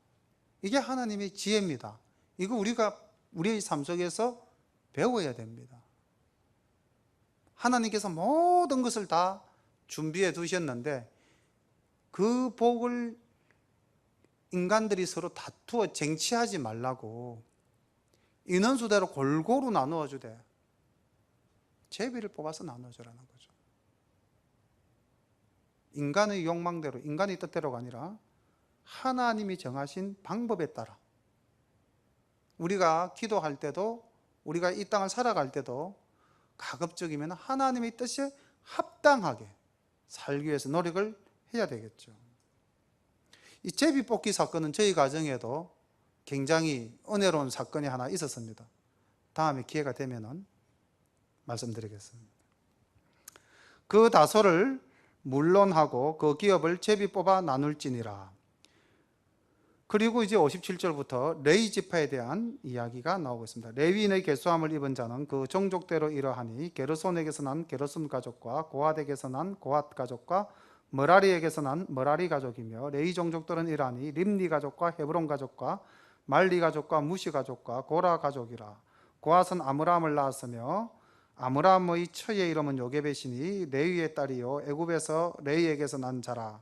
이게 하나님의 지혜입니다. 이거 우리가 우리의 삶 속에서 배워야 됩니다. 하나님께서 모든 것을 다 준비해 두셨는데 그 복을 인간들이 서로 다투어 쟁취하지 말라고 인원수대로 골고루 나누어 주되 제비를 뽑아서 나눠주라는 거죠. 인간의 욕망대로, 인간의 뜻대로가 아니라 하나님이 정하신 방법에 따라 우리가 기도할 때도 우리가 이 땅을 살아갈 때도 가급적이면 하나님의 뜻에 합당하게 살기 위해서 노력을 해야 되겠죠. 이 제비 뽑기 사건은 저희 가정에도 굉장히 은혜로운 사건이 하나 있었습니다. 다음에 기회가 되면 말씀드리겠습니다. 그 다소를 물론하고 그 기업을 제비 뽑아 나눌지니라. 그리고 이제 57절부터 레위 지파에 대한 이야기가 나오고 있습니다. 레위인의 계수함을 입은 자는 그 종족대로 이러하니 게르손에게서 난 게르손 가족과 고핫에게서 난 고핫 가족과 머라리에게서 난 머라리 가족이며 레위 종족들은 이러하니 림니 가족과 헤브론 가족과 말리 가족과 무시 가족과 고라 가족이라. 고핫은 아므람을 낳았으며 아므람의 처의 이름은 요게벳이니 레위의 딸이요 애굽에서 레위에게서 난 자라.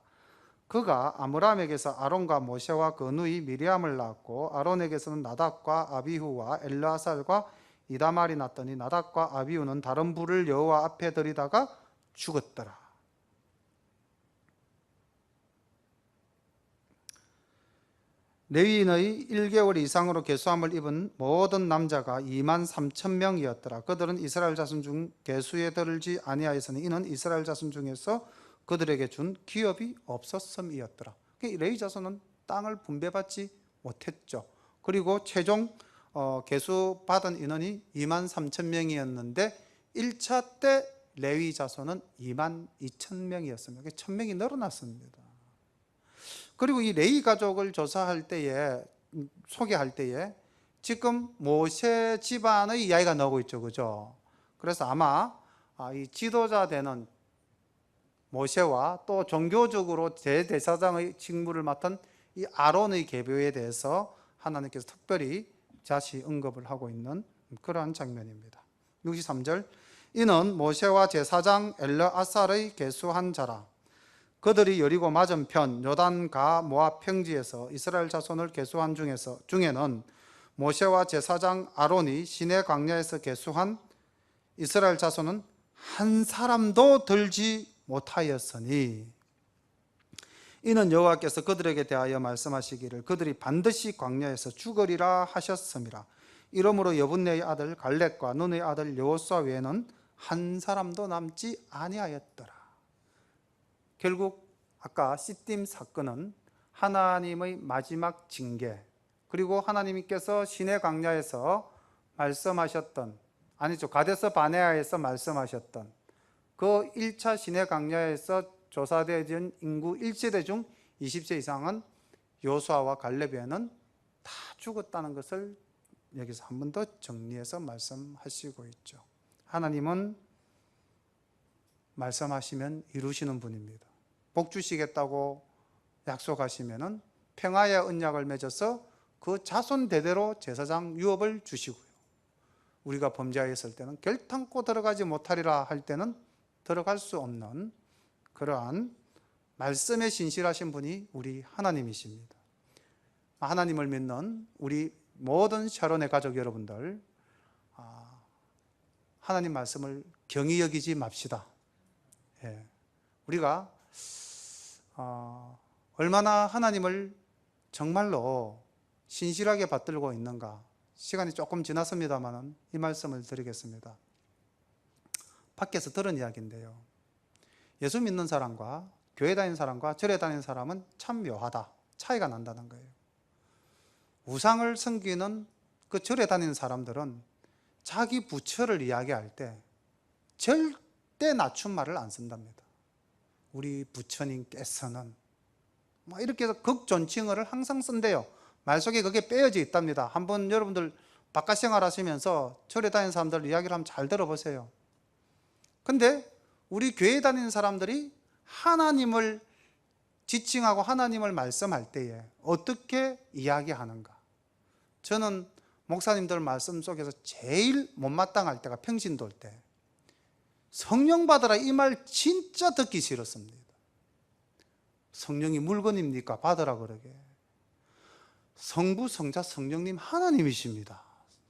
그가 아므람에게서 아론과 모세와 그 누이 미리암을 낳았고 아론에게서는 나답과 아비후와 엘르아살과 이다말이 났더니 나답과 아비후는 다른 불을 여호와 앞에 들이다가 죽었더라. 레위인의 1개월 이상으로 계수함을 입은 모든 남자가 2만 3천 명이었더라. 그들은 이스라엘 자손 중 계수에 들지 아니하였으니 이는 이스라엘 자손 중에서 그들에게 준 기업이 없었음이었더라. 레위 자손은 땅을 분배받지 못했죠. 그리고 최종 계수받은 인원이 2만 3천 명이었는데 1차 때 레위 자손은 2만 2천 명이었습니다. 1,000명이 늘어났습니다. 그리고 이 레위 가족을 조사할 때에, 소개할 때에 지금 모세 집안의 이야기가 나오고 있죠. 그죠? 그래서 아마 이 지도자 되는 모세와 또 종교적으로 대제사장의 직무를 맡은 이 아론의 계보에 대해서 하나님께서 특별히 다시 언급을 하고 있는 그러한 장면입니다. 63절, 이는 모세와 제사장 엘르아살의 계수한 자라. 그들이 여리고 맞은편 요단가 모압 평지에서 이스라엘 자손을 계수한 중에는 모세와 제사장 아론이 시내 광야에서 계수한 이스라엘 자손은 한 사람도 들지 못하였으니 이는 여호와께서 그들에게 대하여 말씀하시기를 그들이 반드시 광야에서 죽으리라 하셨음이라. 이러므로 여분네의 아들 갈렙과 눈의 아들 여호수아 외에는 한 사람도 남지 아니하였더라. 결국 아까 시딤 사건은 하나님의 마지막 징계, 그리고 하나님께서 시내 광야에서 말씀하셨던, 아니죠, 가데스 바네아에서 말씀하셨던 그 1차 시내 광야에서 조사되어진 인구 1세대 중 20세 이상은 여호수아와 갈렙에는 다 죽었다는 것을 여기서 한 번 더 정리해서 말씀하시고 있죠. 하나님은 말씀하시면 이루시는 분입니다. 복 주시겠다고 약속하시면은 평화의 언약을 맺어서 그 자손 대대로 제사장 유업을 주시고요. 우리가 범죄하였을 때는 결탄코 들어가지 못하리라 할 때는 들어갈 수 없는 그러한 말씀에 신실하신 분이 우리 하나님이십니다. 하나님을 믿는 우리 모든 샤론의 가족 여러분들, 하나님 말씀을 경히 여기지 맙시다. 우리가 얼마나 하나님을 정말로 신실하게 받들고 있는가, 시간이 조금 지났습니다만 이 말씀을 드리겠습니다. 밖에서 들은 이야기인데요, 예수 믿는 사람과 교회 다니는 사람과 절에 다니는 사람은 참 묘하다, 차이가 난다는 거예요. 우상을 섬기는 그 절에 다니는 사람들은 자기 부처를 이야기할 때 절대 낮춤말을 안 쓴답니다. 우리 부처님께서는 뭐 이렇게 해서 극존칭어를 항상 쓴대요. 말 속에 그게 빼어져 있답니다. 한번 여러분들 바깥 생활 하시면서 절에 다니는 사람들 이야기를 한번 잘 들어보세요. 근데 우리 교회 다니는 사람들이 하나님을 지칭하고 하나님을 말씀할 때에 어떻게 이야기하는가? 저는 목사님들 말씀 속에서 제일 못마땅할 때가 평신도일 때, 성령 받으라 이 말 진짜 듣기 싫었습니다. 성령이 물건입니까? 받으라 그러게. 성부, 성자, 성령님 하나님이십니다.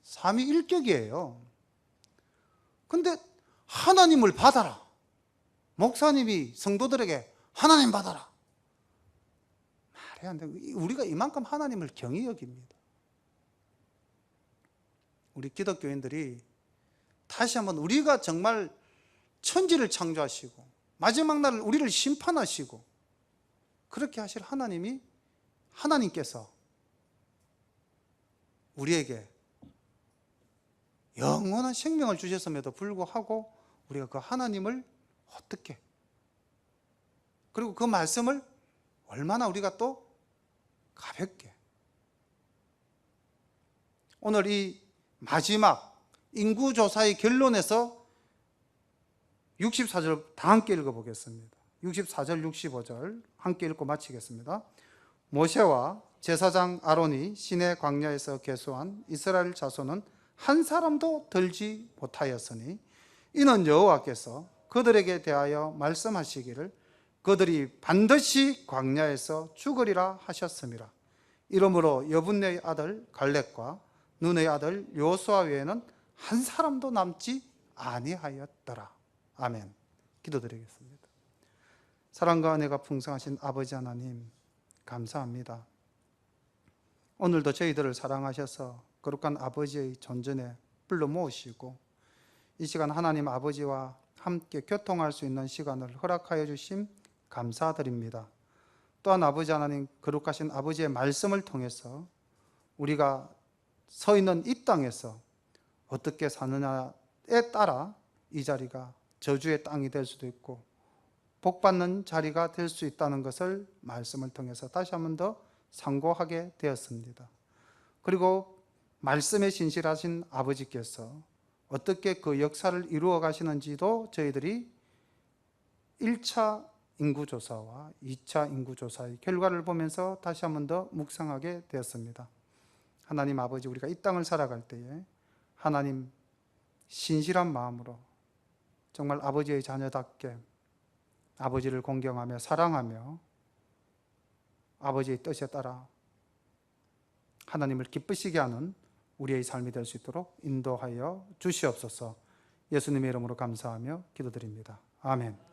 삼위일격이에요. 근데 하나님을 받아라, 목사님이 성도들에게 하나님 받아라, 말이 안 되고, 우리가 이만큼 하나님을 경히 여깁니다. 우리 기독교인들이 다시 한번 우리가 정말 천지를 창조하시고 마지막 날 우리를 심판하시고 그렇게 하실 하나님께서 우리에게 영원한 생명을 주셨음에도 불구하고 우리가 그 하나님을 어떻게, 그리고 그 말씀을 얼마나 우리가 또 가볍게, 오늘 이 마지막 인구조사의 결론에서 64절 다 함께 읽어보겠습니다. 64절 65절 함께 읽고 마치겠습니다. 모세와 제사장 아론이 시내 광야에서 계수한 이스라엘 자손은 한 사람도 들지 못하였으니 이는 여호와께서 그들에게 대하여 말씀하시기를 그들이 반드시 광야에서 죽으리라 하셨음이라. 이러므로 여분네의 아들 갈렙과 눈의 아들 여호수아 외에는 한 사람도 남지 아니하였더라. 아멘. 기도드리겠습니다. 사랑과 은혜가 풍성하신 아버지 하나님, 감사합니다. 오늘도 저희들을 사랑하셔서 거룩한 아버지의 존전에 불러 모으시고 이 시간 하나님 아버지와 함께 교통할 수 있는 시간을 허락하여 주심 감사드립니다. 또한 아버지 하나님, 거룩하신 아버지의 말씀을 통해서 우리가 서 있는 이 땅에서 어떻게 사느냐에 따라 이 자리가 저주의 땅이 될 수도 있고 복받는 자리가 될 수 있다는 것을 말씀을 통해서 다시 한 번 더 상고하게 되었습니다. 그리고 말씀에 신실하신 아버지께서 어떻게 그 역사를 이루어 가시는지도 저희들이 1차 인구조사와 2차 인구조사의 결과를 보면서 다시 한 번 더 묵상하게 되었습니다. 하나님 아버지, 우리가 이 땅을 살아갈 때에 하나님 신실한 마음으로 정말 아버지의 자녀답게 아버지를 공경하며 사랑하며 아버지의 뜻에 따라 하나님을 기쁘시게 하는 우리의 삶이 될 수 있도록 인도하여 주시옵소서. 예수님의 이름으로 감사하며 기도드립니다. 아멘.